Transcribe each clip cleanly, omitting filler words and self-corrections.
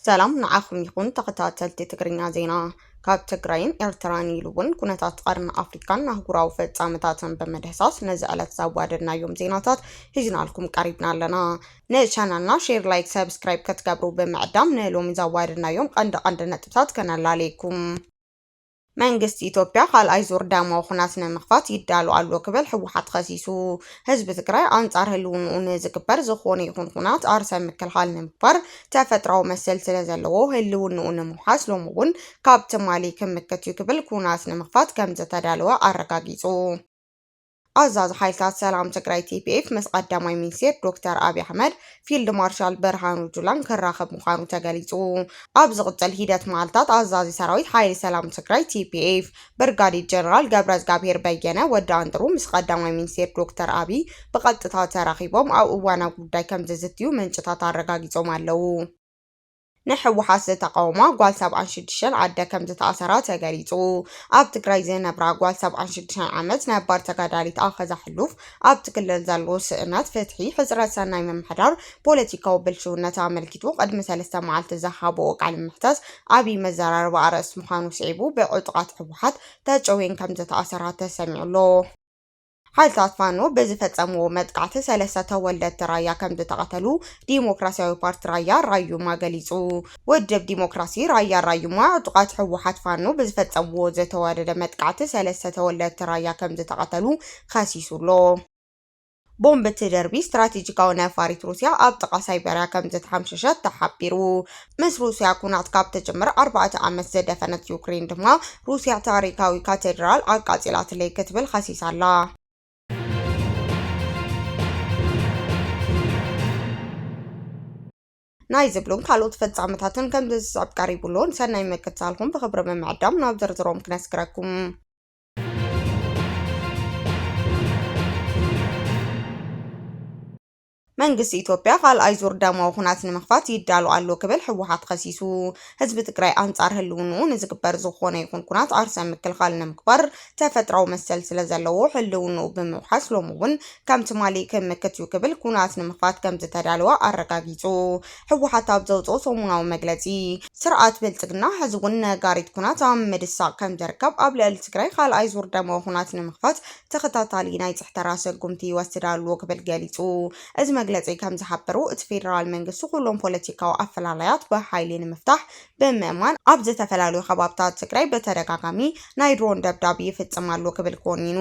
ሰላም ንዓኹም ይኹን ተኸታተልቲ ትግርኛ ዜና ካብ ትግራይን ኤርትራን ኢሉውን ኩነታት ቀርኒ ኣፍሪካን ኣህጉራዊ ፍጻመታትን በመድህሳስ ነዚ ዕለት ዘዋደድናዮም ዜናታት ሒዝናልኩም ቀሪብና ኣለና። ንቻናልና ሼር፣ ላይክ፣ ሰብስክራይብ ክትገብሩ ብምዕዳም ንሎሚ ዘዋደድናዮም ቀንዲ ነጥብታት ከነላልየኩም። መንግስት ኢትዮጵያ ካልኣይ ዙር ዳማዊ ኩናት ንምኽፋት ይዳሎ ኣሎ ክብል ሕወሓት ከሲሱ። ህዝቢ ትግራይ ኣንጻር ህልውንኡ ንዝግበር ዝኾነ ይኹን ኩናት ኣርሰ ምክልኻል ንምግባር ተፈጥራዊ መሰል ስለ ዘለዎ ህልውንኡ ንምውሓስ ሎሚ እውን ካብ ትማሊ ክምከት እዩ ክብል ኩናት ንምኽፋት ከም ዝተዳለወ ኣረጋጊጹ። ኣዛዚ ሓይልታት ሰላም ትግራይ TPF ምስ ቀዳማይ ሚኒስትር ዶክተር ኣብይ ኣሕመድ ፊልድ ማርሻል ብርሃኑ ጁላን ክራኸብ ምዃኑ ተገሊጹ። ኣብ ዝቕፅል ሂደት መዓልታት ኣዛዚ ሰራዊት ሓይሊ ሰላም ትግራይ TPF ብርጋዴር ጀነራል ገብረዝጋቢሄር በየነ ወዲ ኣንጥሩ ምስ ቀዳማይ ሚኒስትር ዶክተር ኣብይ ብቐጥታ ተራኺቦም ኣብ እዋናዊ ጉዳይ ከም ዝዝትዩ ምንጭታት ኣረጋጊጾም ኣለዉ። ንሕወሓት ዝተቃወማ ጓል 76 ዓደ ከም ዝተኣሰራ ተገሊጹ። ኣብ ትግራይ ዝነበራ ጓል 76 ዓመት ነባር ተጋዳሊት ኣኸዛ ሕሉፍ ኣብቲ ክልል ዘሎ ስእነት ፍትሒ ሕፅረት ሰናይ ምምሕዳር ፖለቲካዊ ብልሽውነት ኣመልኪቱ ቅድሚ 3 መዓልቲ ዝሃቦ ቃል ምሕተት ዓብይ መዘራረቢ ኣርእስቲ ምዃኑ ስዒቡ ብዕጡቃት ሕወሓት ተጨዌን ከም ዝተኣሰራ ተሰሚዑሎ። ሓይልታት ፋኖ ብዝፈጸምዎ መጥቃዕቲ 3 ተወለድቲ ራያ ከም ዝተቐተሉ ዲሞክራሲያዊ ፓርቲ ራያ ራዩማ ገሊጹ። ውድብ ዲሞክራሲ ራያ ራዩማ ዕጡቃት ሕወሓት ፋኖ ብዝፈጸምዎ ዝተወደደ መጥቃዕቲ 3 ተወለድቲ ራያ ከም ዝተቐተሉ ከሲሱሎ። ቦምብ ትደርቢ ስትራቴጂካዊ ነፋሪት ሩስያ ኣብ ጥቃ ሳይበርያ ከም ዝተሓምሸሸት ተሓቢሩ። ምስ ሩስያ ኩናት ካብ ተጀመረ 4 ዓመት ዘደፈነት ዩክሬን ድማ ሩስያ ታሪካዊ ካቴድራል ኣቃጺላትለይ ክትብል ከሲሳላ። ናይ ዝብሉን ካልኦት ፍጻመታትን ከም ዝስዕብ ቀሪቡሎን ሰናይ ምክትታልኩም ብኽብሪ ብምዕዳም ናብ ዝርዝሮም ክነስክረኩም። መንግስት ኢትዮጵያ ካልኣይ ዙር ዳማዊ ኩናት ንምኽፋት ይዳሎ ኣሎ ክብል ሕወሓት ከሲሱ። ህዝቢ ትግራይ ኣንጻር ህልውንኡ ንዝግበር ዝኾነ ይኹን ኩናት ኣርሰ ምክልኻል ንምግባር ተፈጥራዊ መሰል ስለ ዘለዎ ህልውንኡ ብምውሓስ ሎሚ እውን ከም ትማሊ ክምከት እዩ ክብል ኩናት ንምኽፋት ከም ዝተዳለወ ኣረጋጊጹ። ሕወሓት ኣብ ዘውፅኦ ሰሙናዊ መግለጺ ስርዓት ብልጽግና ሕዚ እውን ነጋሪት ኩናት ኣብ ምድሳቕ ከም ዝርከብ ኣብ ልዕሊ ትግራይ ካልኣይ ዙር ዳማዊ ኩናት ንምኽፋት ተኸታታሊ ናይ ፅሕተራ ስጉምቲ ይወስድ ኣለዎ ክብል ገሊጹ። እዚ መግለጺ ከም ዝሓበሩ እቲ ፌደራል መንግስቲ ኩሎም ፖለቲካዊ ኣፈላላያት ብሓይሊ ንምፍታሕ ብምእማን ኣብ ዝተፈላለዩ ከባቢታት ትግራይ በተደጋጋሚ ናይ ድሮን ደብዳቤ ይፍጽም ኣሎ ክብል ኮኒኑ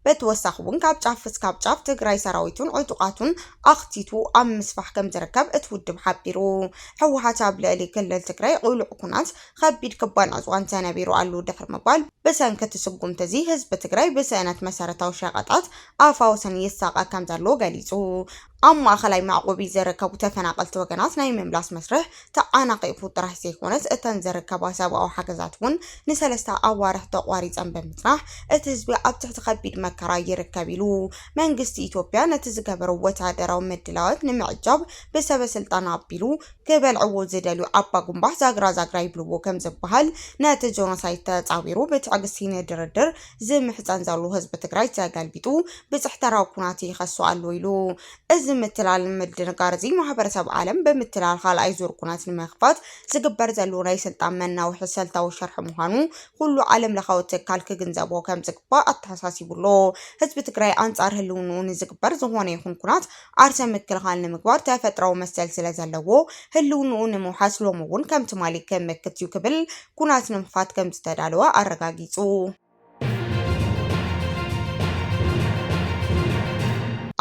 ብተወሳኺ እውን ካብ ጫፍ እስካብ ጫፍ ትግራይ ሰራዊቱን ዕጡቃቱን ኣኽቲቱ ኣብ ምስፋሕ ከም ዝርከብ እቲ ውድብ ሓቢሩ። ሕወሓት ኣብ ልዕሊ ክልል ትግራይ ቁሉዕ ኩናት ከቢድ ክባን ዕፅዋን ተነቢሩ ኣሎ ድሕሪ ምባል ብሰንኪ ስጉምቲ እዚ ህዝቢ ትግራይ ብስእነት መሰረታዊ ሸቐጣት ኣፋውሰን ይሳቀ ከም ዘሎ ገሊጹ። ኣብ ማእኸላይ ማዕቆቢ ዝርከቡ ተፈናቀልቲ ወገናት ናይ ምምላስ መስርሕ ተዓናቂፉ ጥራሕ ዘይኮነስ እተን ዝርከባ ሰብኣዊ ሓገዛት እውን ንሰለስተ ኣዋርሕ ተቋሪፀን ብምጽናሕ እቲ ህዝቢ ኣብ ትሕቲ ከቢድ መከራ ይርከብ ኢሉ መንግስቲ ኢትዮጵያ ነቲ ዝገበረ ወታደራዊ ምድላዋት ንምዕጃብ ብሰበስልጣን ኣቢሉ ክበልዕዎ ዝደልዩ ኣባ ጉንባሕ ዛግራ ይብልዎ ከም ዝበሃል ነቲ ጆኖሳይድ ተጻዊሩ ብትዕግስቲ ንድርድር ዝምሕፀን ዘሎ ህዝቢ ትግራይ ተገልቢጡ ብፅሕተራዊ ኩናት ይኸሱ ኣሎ ኢሉ እዚ ምትላል ምድንጋር እዚ ማሕበረሰብ ዓለም ብምትላል ካልኣይ ዙር ኩናት ንምኽፋት ዝግበር ዘሎ ናይ ስልጣን መናውሒ ስልታዊ ሸርሒ ምዃኑ ኩሉ ዓለም ለኻዊ ትካል ክግንዘቦ ከም ዝግባእ ኣተሓሳሲቡሎ። ህዝቢ ትግራይ ኣንጻር ህልውንኡ ንዝግበር ዝኾነ ይኹን ኩናት ኣርሰ ምክልኻል ንምግባር ተፈጥራዊ መሰል ስለ ዘለዎ ህልውንኡ ንምውሓስ ሎሚ እውን ከም ትማሊ ክምከት እዩ ክብል ኩናት ንምኽፋት ከም ዝተዳለወ ኣረጋጊጹ።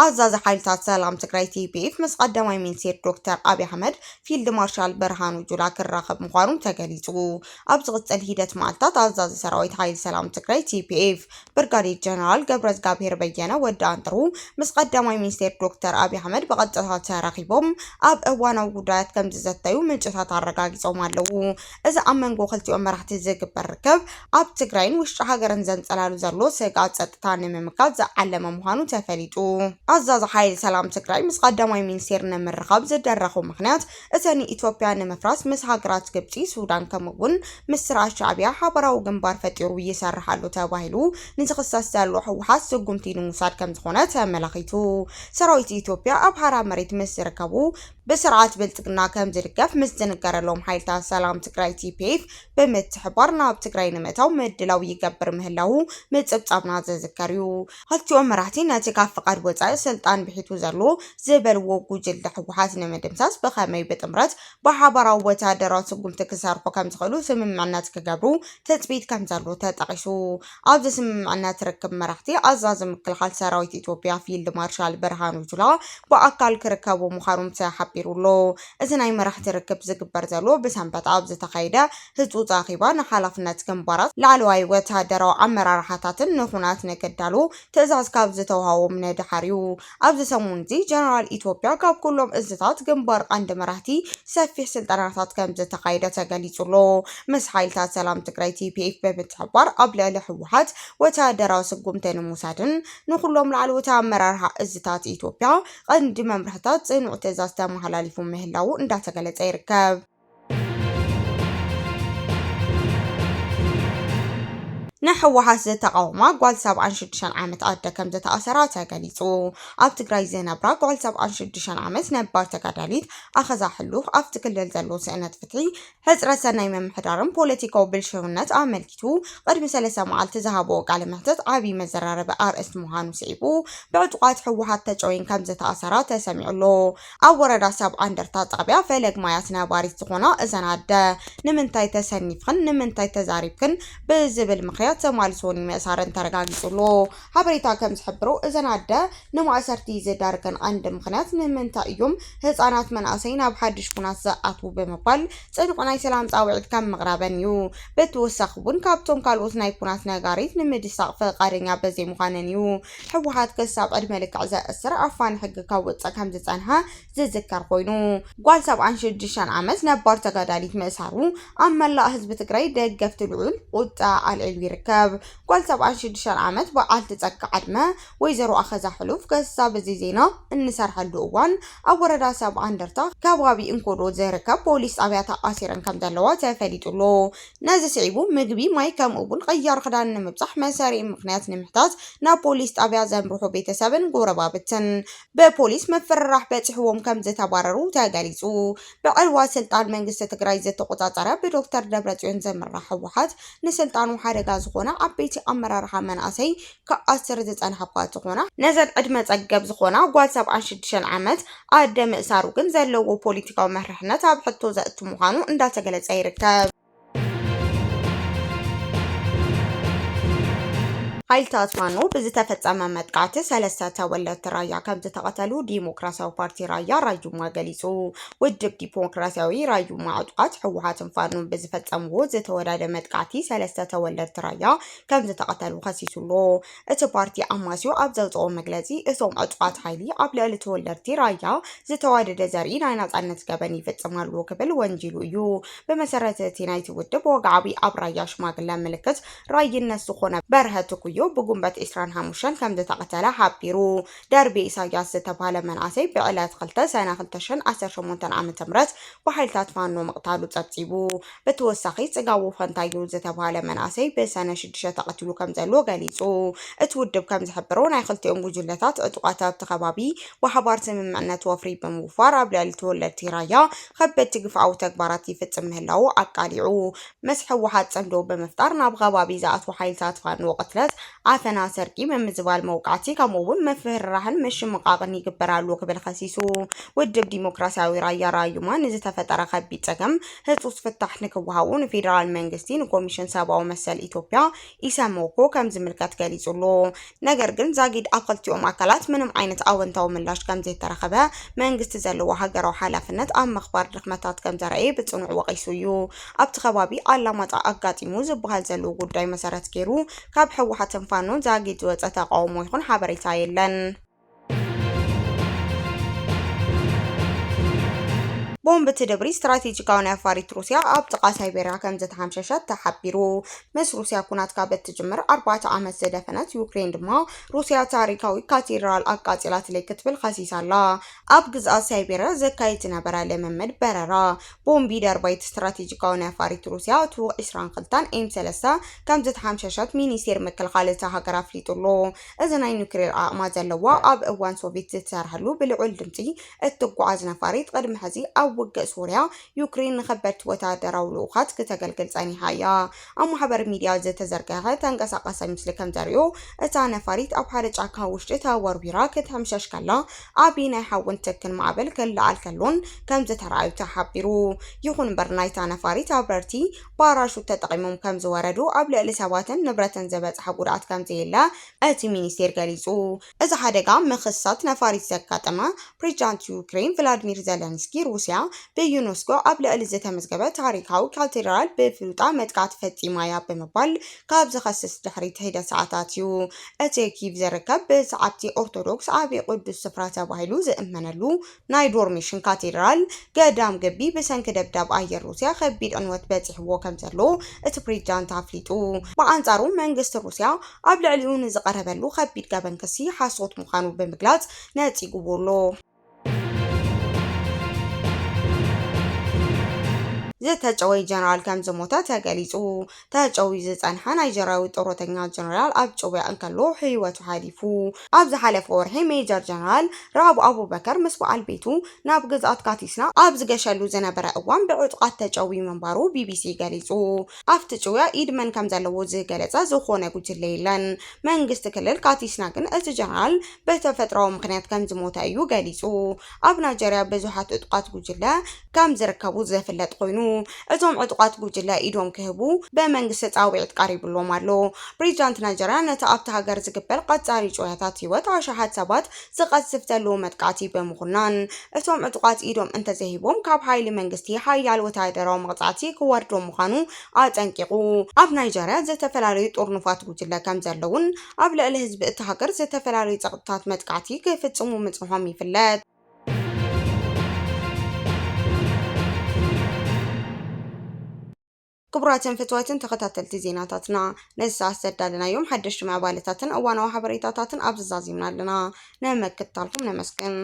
ኣዛዚ ሓይልታት ሰላም ትግራይ TPF ምስ ቀዳማይ ሚኒስትር ዶክተር ኣብይ ኣሕመድ ፊልድ ማርሻል ብርሃኑ ጁላ ክራኸብ ምዃኑ ተገሊጹ። ኣብ ዝቕፅል ሂደት መዓልታት ኣዛዚ ሰራዊት ሓይሊ ሰላም ትግራይ TPF ብርጋዴር ጀነራል ገብረዝጋቢሄር በየነ ወዲ ኣንጥሩ ምስ ቀዳማይ ሚኒስትር ዶክተር ኣብይ ኣሕመድ ብቐጥታ ተራኺቦም ኣብ እዋናዊ ጉዳያት ከም ዝዘተዩ ምንጭታት ኣረጋጊጾም ኣለዉ። እዚ ኣብ መንጎ ክልቲኦም መራሕቲ ዝግበር ርክብ ኣብ ትግራይን ውሽጢ ሃገርን ዘንጸላሉ ዘሎ ስጋት ጸጥታ ንምምካት ዝዓለመ ምዃኑ ተፈሊጡ። ኣዛዚ ሓይሊ ሰላም ትግራይ ምስ ቀዳማይ ሚኒስትር ንምርኻብ ዝደረኹ ምክንያት እተን ኢትዮጵያ ንምፍራስ ምስ ሃገራት ግብፂ፣ ሱዳን ከምኡውን ምስ ስርዓት ሻዕብያ ሓበራዊ ግንባር ፈጢሩ ይሰርሕ ኣሎ ተባሂሉ ንዝኽሰስ ዘሎ ሕወሓት ስጉምቲ ንምውሳድ ከም ዝኾነ ተመላኺቱ። ሰራዊት ኢትዮጵያ ኣብ ሓራ መሬት ምስ ዝርከቡ بسرعة بلتقنا كم زرقف مزدنقر لهم حيلتا سلام تقراي TPF بمتحبارنا بتقراي نمتاو مدلاو يقبر مهلاو متصبصابنا زذكريو هالتيوم مراحتين ناتيكا فقاد وزاي سلطان بحيتو زرلو زبل وقو جلد حبوحات نمدمساس بخامي بتمرت بحابراو وتادرات سقوم تكسارقو كم تخلو سمم معنات كقابرو تتبيت كم زرلو تتقشو عبد سمم معنات ركب مراحتي أزازم كل سراويت إثيوبيا فيلد مارشال برهانو جلا بأكال كركبو مخاروم تحبيرولو إذن مرح تركب زقبر زلو بسنبت عبز تخيدا هزو تاقيبا نحالفنات كمبارات لعلواي وتهدرو عمر راحتات نخونات نكدالو تأزاز كابز توهاو من دحاريو عبز سمونزي جنرال إثيوبيا كاب كلهم إزتات كمبار عند مرحتي سفيح سلطاناتات كمز تخيدا تقاليتولو مسحايلتات سلام تقراي TPF بمتحبار قبل لحوحات وتهدرو سقوم تنموسادن نخلهم لعلوتا مرارها إزتات إثيوبيا عند ممرحتات صنع تزاز تمحلاليفو مهلاو انداتقلت يركب نحو حاسة تقاوما قوال 76 عامت عادة كم تأثرات قليتو أب تقراي زينبرا قوال 76 عامت نبار تقاداليت أخذ حلوخ أفتكل للزلو سأنات فتحي حزر سنة من محدارم بوليتيكو بالشغنات عملكتو قد مثل معال تزهبو قال محتت عابي مزرار بقار اسمها نسيبو بعدقات حوحات تجوين كم تأثرات سمعلو أو ورد ساب عندر تطابع فلق ما يسنا باريس تقونا إذن عادة نمنتاي تسنفخن نمنتاي تزاريبكن بزبل مخيات تمالسوني مأسارن ترقاقيتولو حبريتا كم تحبرو إذن عدا نمؤسرتي زداركن عند مخنات نمنتا إيوم هزانات من أسينا بحدش كنات زقاتو بمقال صدقنا سلام تاوعد كم مغربن يو بتوسخبون كابتون كالوثنا يكونات نغاريت نمدساق فقارنيا بزي مخانن يو حوحات كساب أدمالك عزاء السر عفان حق كاوتسا كم تسانها زذكر خوينو قوال 76 عامت نبار تقاداليت مأسارو أما لا هزب تقراي دقفت العول قطع العلوي ركب قوال 76 عامت بقال تتسكع عدما ويزرو أخذ حلوف كسا بزي زينا النسار حلو أوان أو وردا ساب عندرتا كابوابي انكورو زي ركب بوليس أبياتا أسيران كم دلوا تفاليتولو نازي سعيبو مقبي ماي كام أبون غيار خدان نمبصح مساري مقنيات نمحتاز نا بوليس أبيا زنبروحو بيتسابن قوربا بتن ببوليس مفرح بتحوهم كم زي تباررو تاقاليزو بعلوا سلطان منقسة تقراي زي تقوطاطرة بدكتور دبرتيون زمرح وحات نسلطانو حارقا زخونا عبيتي أمرارها من أسي كأسر زيزان حبقات زخونا نزل عدمت أقب زخونا قوال 76 عامت عدم إسارو كنزل لوغو بوليتيكا ومهرحنا تابحتو زأتو مخانو انداتا قلت سيركب حيلتات فانو بزتفتزم مدقعت سلسة ولت رايا كم تتقتلو ديمقراسيو بارتي رايا رايوما قليسو ودب ديمقراسيوي رايوما عدقات حوحات فانو بزفتزمو زتوراد مدقعتي سلسة ولت رايا كم تتقتلو خسيسولو اتو بارتي أماسيو أبزلطو مقلزي اسوم عدقات حيلي قبل لتولرتي رايا زتوارد زاري ناينات عنت قبني فتزمالو قبل وانجيلو يو بمسارة تينايتي ودب وقعبي أبرايا شماقلا ملكت راي الناس سخونا برهتكو بقنبت إسران هاموشان كم تقتل حابيرو دربي إساياس تبهال من عسي بعلات خلطة سنة خلطشن أسر شمونتان عام تمرت وحيلتات فانو مقتالو تبتيبو بتوسخي تقاو فانتايو تبهال من عسي بسنة شدشة تقتلو كم زلو غاليسو اتودب كم زحبرو ناي خلطي أمو جلتات اتقاتاب تخبابي وحبارت من معنى توفري بموفار بلالتو التيرايا خبت تقفعو تكباراتي فتسمهلاو أقاليعو مسح وحاد صندو بمفتار نابغبابي زاعت وحيلتات فانو قتلت عفنا سرقي من مزبال موقعتي كمون مفهرهن مش مقاقني قبرالو قبل خسيسو ودب ديمقراسيوي رايا رايوما نزتا فترة خبي تسقم هتوس فتح نكوهاون فيدرال منغستين وكوميشن ساباو مسال إثيوبيا إساموكو كم زملكات قاليسولو نقرقن زاقيد أقلتيوم أكلات منم عينت أونتاو ملاش كم زي ترخبا منغست زلو حقرو حالفنت أم مخبار رخمتات كم زرعي بتصنع وقيسويو أبتخبابي علامات أقاتي موز بغال زلو قداي مسارات كيرو كاب حوحة تنفانو زاقيد وزاتا قومو يخون حبريتا يلن ቦምብ ትድብሪ ስትራቴጂካዊ ነፋሪት ሩስያ ኣብ ጥቃ ሳይቤርያ ከም ዝተሓምሸሸት ተሓቢሩ ምስ ሩስያ ኩናት ካብ እትጅምር 4 ዓመት ዝደፈነት ዩክሬን ድማ ሩስያ ታሪካዊ ካቴድራል ኣቃፂላ ትለይ ክትብል ከሲሳላ ኣብ ግዝኣት ሳይቤርያ ዘካይድ ዝነበረ ልምምድ በረራ ቦምቢ ደርባይት ስትራቴጂካዊ ነፋሪት ሩስያ ቱቅ 22 M3 ከም ዝተሓምሸሸት ሚኒስቴር ምክልኻል እታ ሃገር ኣፍሊጡሎ እዚ ናይ ኒውክሌር ኣቅማ ዘለዋ ኣብ እዋን ሶቪየት ዝተሰርሐሉ ብልዑል ድምፂ እትጓዓዝ ነፋሪት ቅድሚ ሕዚ ኣብ ውግእ ሱርያ ዩክሬን ንከበድቲ ወታደራዊ ልኡኻት ከተገልግል ፀኒሓ እያ ኣብ ማሕበር ሚድያ ዝተዘርገሐ ተንቀሳቀሰ ምስሊ ከም ዘርእዮ እታ ነፋሪት ኣብ ሓደ ጫካ ውሽጢ ተወርዊራ ክትሕምሸሽ ከላ ዓብይ ናይ ሓውን ትክን ማዕበል ክለዓል ከሎን ከም ዝተረኣዩ ተሓቢሩ ይኹን እምበር ናይታ ነፋሪት ኣበርቲ ፓራሹት ተጠቂሞም ከም ዝወረዱ ኣብ ልዕሊ ሰባትን ንብረትን ዝበፅሐ ጉድኣት ከም ዘየለ እቲ ሚኒስቴር ገሊጹ እዚ ሓደጋ ምክሳት ነፋሪት ዘጋጠመ ፕሬዚዳንት ዩክሬን ቭላድሚር ዘለንስኪ ሩስያ ብዩኔስኮ ኣብ ልዕሊ ዝተመዝገበ ታሪካዊ ካቴድራል ብፍሉጣ መጥቃዕቲ ፈፂማ እያ ብምባል ካብ ዝኸስስ ድሕሪ ሂደት ሰዓታት እዩ እቲ ኪቭ ዝርከብ ብሰዓብቲ ኦርቶዶክስ ዓብይ ቅዱስ ስፍራ ተባሂሉ ዝእመነሉ ናይ ዶርሚሽን ካቴድራል ገዳም ግቢ ብሰንኪ ደብዳብ ኣየር ሩስያ ከቢድ ዕንወት በፂሕዎ ከም ዘሎ እቲ ፕሬዚዳንት ኣፍሊጡ ብኣንጻሩ መንግስቲ ሩስያ ኣብ ልዕሊኡ ንዝቀረበሉ ከቢድ ገበን ክሲ ሓሶት ምዃኑ ብምግላጽ ነፂጉዎ ዝተጨወይ ጀነራል ከም ዝሞተ ተገሊጹ ተጨወይ ዝጸንሐ ናይጀራዊ ጦረተኛ ጀነራል ኣብ ጨወያ እንከሎ ህይወቱ ሓሊፉ ኣብ ዝሓለፈ ወርሒ ሜጀር ጀነራል ራብ አቡበከር ምስ በዓል ቤቱ ናብ ግዝኣት ካቲስና ኣብ ዝገሸሉ ዝነበረ እዋን ብዕጡቃት ተጨወይ መንባሩ ቢቢሲ ገሊጹ ኣብቲ ጨወያ ኢድመን ከም ዘለዎ ዝገለጸ ዝኾነ ጉጅለ የለን መንግስቲ ክልል ካቲስና ግን እቲ ጀነራል በተፈጥሯዊ ምክንያት ከም ዝሞተ እዩ ገሊጹ ኣብ ናይጀርያ ብዙሓት ዕጡቃት ጉጅለ ከም ዝርከቡ ዝፍለጥ ኮይኑ እቶም ዕጡቃት ጉጅለ ኢዶም ክህቡ በመንግስቲ ጻውዒት ቀሪብሎም ኣሎ ፕሬዚዳንት ናይጀርያ ነቲ ኣብቲ ሃገር ዝግበር ቀጻሊ ጨወያታት ህይወት ኣሽሓት ሰባት ዝቀስፍ ዘለዎ መጥቃዕቲ ብምኹናን እቶም ዕጡቃት ኢዶም እንተዘሂቦም ካብ ሓይሊ መንግስቲ ሓያል ወታደራዊ መቅጻዕቲ ክወርዶም ምዃኑ ኣጠንቂቁ ኣብ ናይጀርያ ዝተፈላለዩ ጦርንፋት ጉጅለ ከም ዘለውን ኣብ ልዕሊ ህዝቢ እቲ ሃገር ዝተፈላለዩ ጸጥታት መጥቃዕቲ ክፍጽሙ ምጽሖም ይፍለጥ ክቡራትን ፍትወትን ተኸታተልቲ ዜናታትና ነዚ ሰዓት ዘዳለናዮም ሓደሽቲ መዕባለታትን እዋናዊ ሓበሬታታትን ኣብ ዝዛዚምና ኣለና ነመክታልኩም ነመስግን